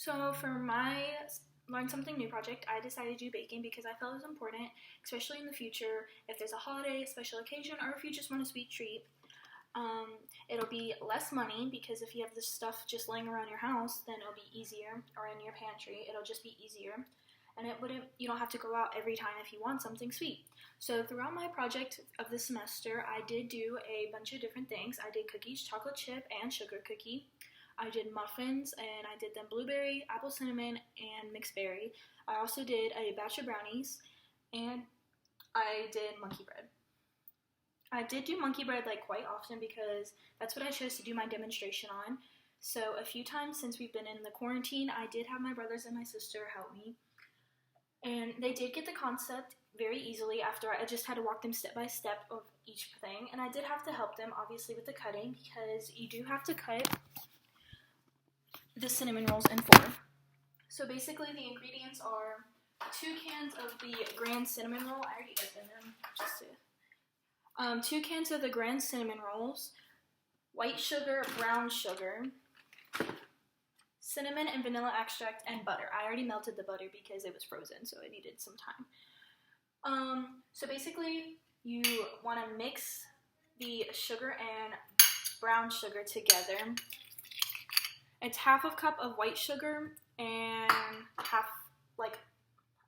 So for my Learn Something New project, I decided to do baking because I felt it was important, especially in the future, if there's a holiday, a special occasion, or if you just want a sweet treat. It'll be less money because if you have this stuff just laying around your house, then it'll be easier, or in your pantry, it'll just be easier. And you don't have to go out every time if you want something sweet. So throughout my project of the semester, I did do a bunch of different things. I did cookies, chocolate chip, and sugar cookie. I did muffins, and I did them blueberry, apple cinnamon, and mixed berry. I also did a batch of brownies, and I did monkey bread. I did do monkey bread quite often because that's what I chose to do my demonstration on. So a few times since we've been in the quarantine, I did have my brothers and my sister help me. And they did get the concept very easily after I just had to walk them step by step of each thing. And I did have to help them, obviously, with the cutting because you do have to cut the cinnamon rolls in 4. So basically the ingredients are 2 cans of the Grand Cinnamon Roll. I already opened them. 2 cans of the Grand Cinnamon Rolls, white sugar, brown sugar, cinnamon and vanilla extract, and butter. I already melted the butter because it was frozen, so it needed some time. So basically, you want to mix the sugar and brown sugar together. It's half a cup of white sugar and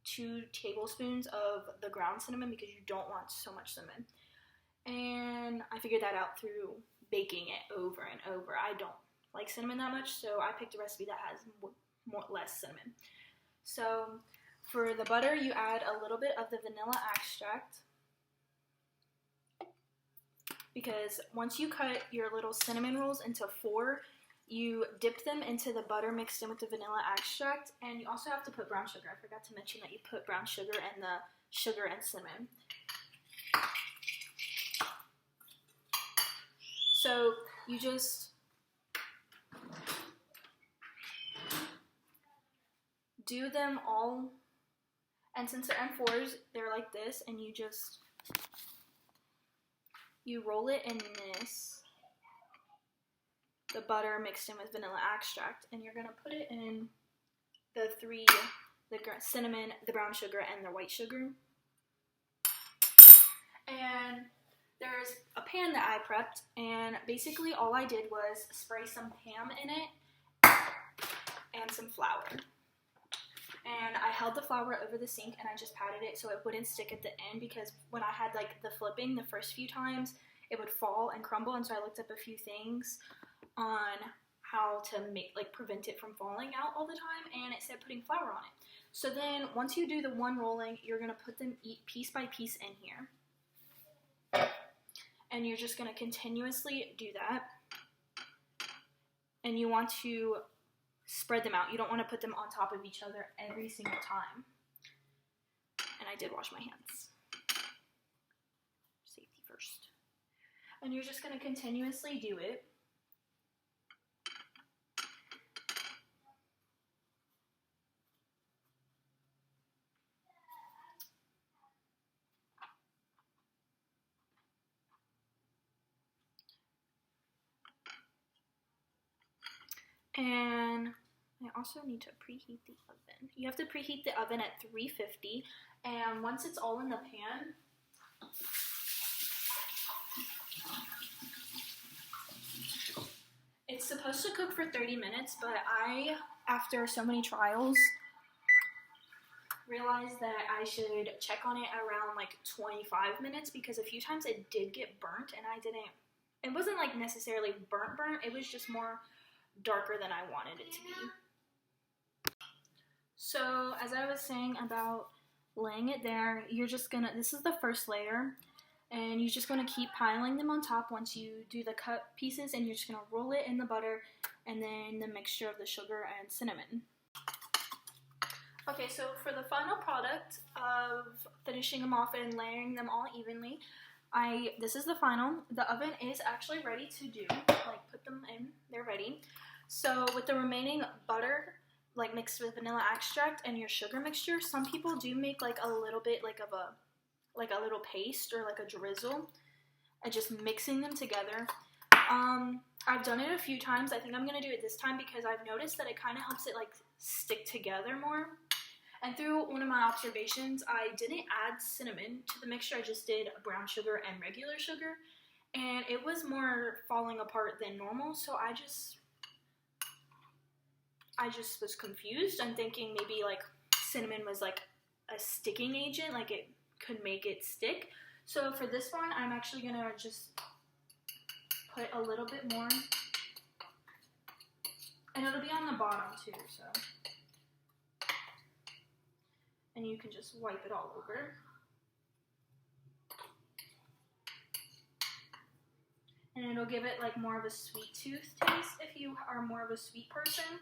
2 tablespoons of the ground cinnamon because you don't want so much cinnamon. And I figured that out through baking it over and over. I don't like cinnamon that much, so I picked a recipe that has less cinnamon. So for the butter, you add a little bit of the vanilla extract because once you cut your little cinnamon rolls into 4, you dip them into the butter mixed in with the vanilla extract, and you also have to put brown sugar. I forgot to mention that you put brown sugar and the sugar and cinnamon. So you just do them all, and since they're M4s, they're like this, and you roll it in the butter mixed in with vanilla extract, and you're gonna put it in the cinnamon, the brown sugar, and the white sugar. And there's a pan that I prepped, and basically all I did was spray some Pam in it and some flour. And I held the flour over the sink and I just patted it so it wouldn't stick at the end because when I had the flipping the first few times, it would fall and crumble, and so I looked up a few things on how to prevent it from falling out all the time, and it said putting flour on it. So then once you do the one rolling, you're gonna put them piece by piece in here. And you're just going to continuously do that. And you want to spread them out. You don't want to put them on top of each other every single time. And I did wash my hands. Safety first. And you're just going to continuously do it. And I also need to preheat the oven. You have to preheat the oven at 350, and once it's all in the pan, it's supposed to cook for 30 minutes, but I, after so many trials, realized that I should check on it around 25 minutes because a few times it did get burnt, and it wasn't necessarily burnt, it was just more darker than I wanted it to be. So as I was saying about laying it there, this is the first layer, and you're just gonna keep piling them on top once you do the cut pieces, and you're just gonna roll it in the butter and then the mixture of the sugar and cinnamon. Okay, so for the final product of finishing them off and layering them all evenly, this is the final. The oven is actually ready to do, put them in, they're ready. So with the remaining butter, mixed with vanilla extract and your sugar mixture, some people do make a little bit of a little paste or a drizzle, and just mixing them together. I've done it a few times. I think I'm gonna do it this time because I've noticed that it kind of helps it like stick together more. And through one of my observations, I didn't add cinnamon to the mixture. I just did brown sugar and regular sugar, and it was more falling apart than normal. So I just was confused and thinking maybe like cinnamon was like a sticking agent, like it could make it stick. So for this one, I'm actually gonna just put a little bit more, and it'll be on the bottom too, so. And you can just wipe it all over. And it'll give it like more of a sweet tooth taste if you are more of a sweet person.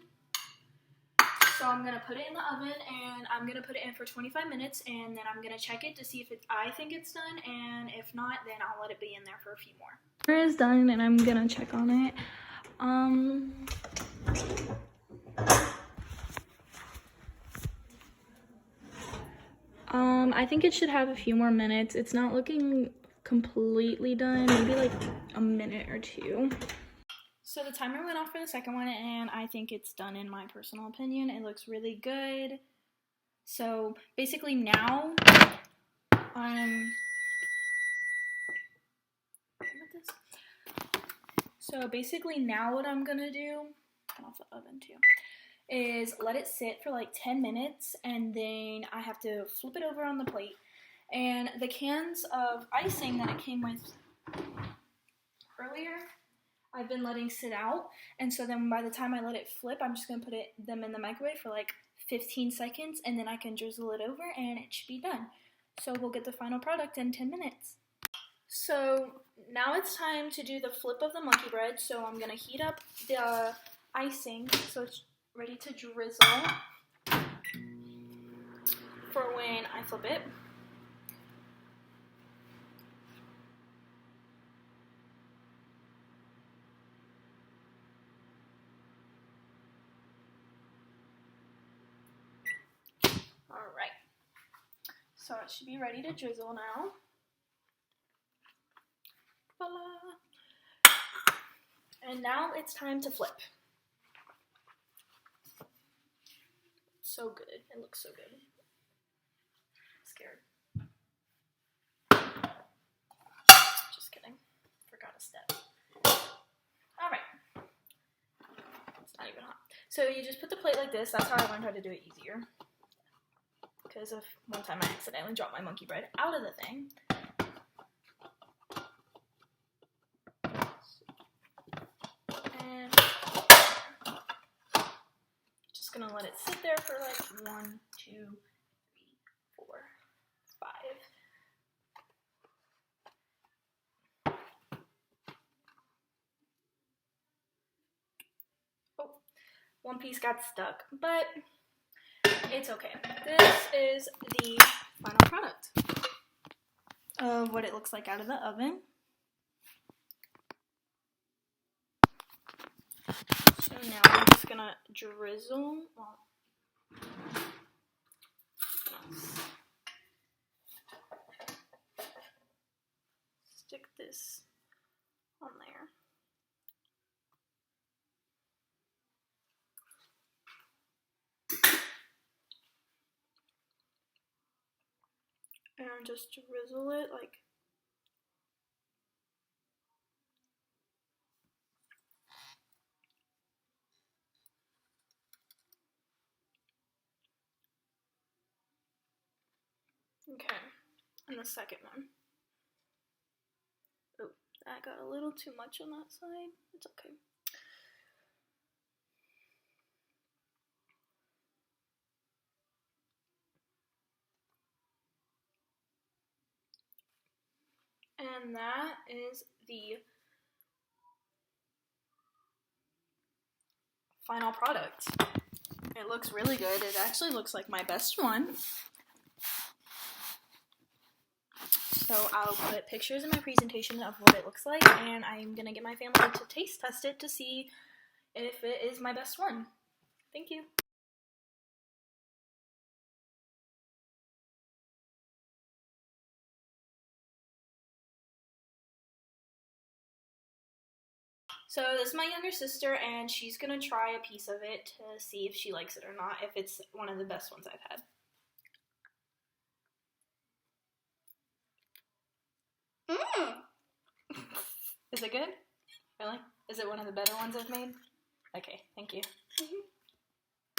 So I'm gonna put it in the oven, and I'm gonna put it in for 25 minutes, and then I'm gonna check it to see if I think it's done, and if not, then I'll let it be in there for a few more. It is done, and I'm gonna check on it. I think it should have a few more minutes. It's not looking completely done, maybe like a minute or two. So the timer went off for the second one, and I think it's done in my personal opinion. It looks really good. So basically now what I'm gonna do, turn off the oven too, is let it sit for like 10 minutes, and then I have to flip it over on the plate. And the cans of icing that it came with earlier, I've been letting sit out, and so then by the time I let it flip, I'm just going to put them in the microwave for like 15 seconds, and then I can drizzle it over, and it should be done. So we'll get the final product in 10 minutes. So now it's time to do the flip of the monkey bread, so I'm going to heat up the icing so it's ready to drizzle for when I flip it. Alright, so it should be ready to drizzle now. Voila! And now it's time to flip. So good. It looks so good. I'm scared. Just kidding. Forgot a step. Alright. It's not even hot. So you just put the plate like this. That's how I learned how to do it easier. Because of one time I accidentally dropped my monkey bread out of the thing. And just gonna let it sit there for like 1, 2, 3, 4, 5. Oh, one piece got stuck, but it's okay. This is the final product of what it looks like out of the oven. So now I'm just gonna drizzle. Stick this on there. And just drizzle it like. Okay, and the second one. Oh, that got a little too much on that side. It's okay. And that is the final product. It looks really good. It actually looks like my best one. So I'll put pictures in my presentation of what it looks like, and I'm gonna get my family to taste test it to see if it is my best one. Thank you. So this is my younger sister, and she's gonna try a piece of it to see if she likes it or not, if it's one of the best ones I've had. Is it good? Really? Is it one of the better ones I've made? Okay, thank you.